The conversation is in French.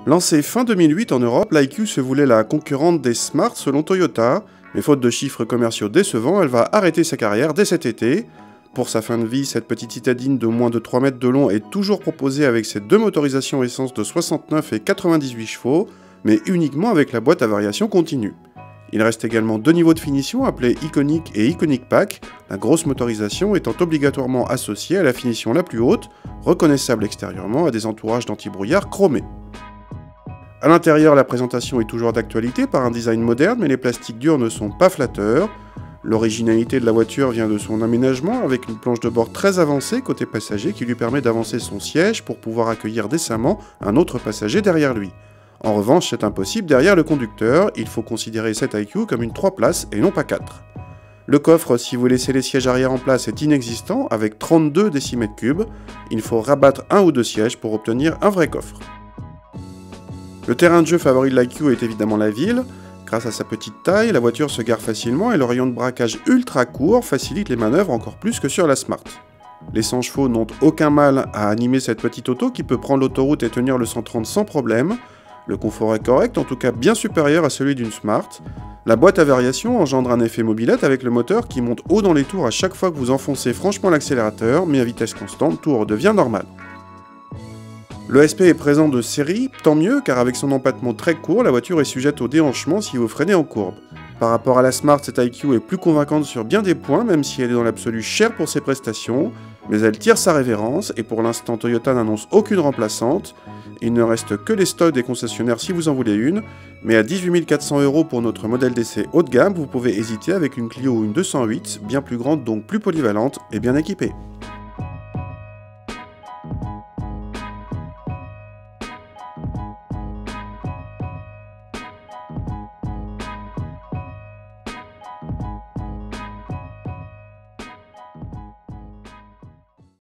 Lancée fin 2008 en Europe, l'IQ se voulait la concurrente des Smart selon Toyota, mais faute de chiffres commerciaux décevants, elle va arrêter sa carrière dès cet été. Pour sa fin de vie, cette petite citadine de moins de 3 mètres de long est toujours proposée avec ses deux motorisations essence de 69 et 98 chevaux, mais uniquement avec la boîte à variation continue. Il reste également deux niveaux de finition appelés Iconic et Iconic Pack, la grosse motorisation étant obligatoirement associée à la finition la plus haute, reconnaissable extérieurement à des entourages d'antibrouillard chromés. A l'intérieur, la présentation est toujours d'actualité par un design moderne, mais les plastiques durs ne sont pas flatteurs. L'originalité de la voiture vient de son aménagement, avec une planche de bord très avancée côté passager qui lui permet d'avancer son siège pour pouvoir accueillir décemment un autre passager derrière lui. En revanche, c'est impossible derrière le conducteur, il faut considérer cette IQ comme une 3 places et non pas 4. Le coffre, si vous laissez les sièges arrière en place, est inexistant, avec 32 décimètres cubes. Il faut rabattre un ou deux sièges pour obtenir un vrai coffre. Le terrain de jeu favori de l'IQ est évidemment la ville. Grâce à sa petite taille, la voiture se gare facilement et le rayon de braquage ultra court facilite les manœuvres encore plus que sur la Smart. Les 100 chevaux n'ont aucun mal à animer cette petite auto qui peut prendre l'autoroute et tenir le 130 sans problème. Le confort est correct, en tout cas bien supérieur à celui d'une Smart. La boîte à variation engendre un effet mobilette avec le moteur qui monte haut dans les tours à chaque fois que vous enfoncez franchement l'accélérateur, mais à vitesse constante, tout redevient normal. Le SP est présent de série, tant mieux car avec son empattement très court, la voiture est sujette au déhanchement si vous freinez en courbe. Par rapport à la Smart, cette IQ est plus convaincante sur bien des points, même si elle est dans l'absolu chère pour ses prestations, mais elle tire sa révérence et pour l'instant Toyota n'annonce aucune remplaçante. Il ne reste que les stocks des concessionnaires si vous en voulez une, mais à 18 400 € pour notre modèle d'essai haut de gamme, vous pouvez hésiter avec une Clio ou une 208, bien plus grande donc plus polyvalente et bien équipée.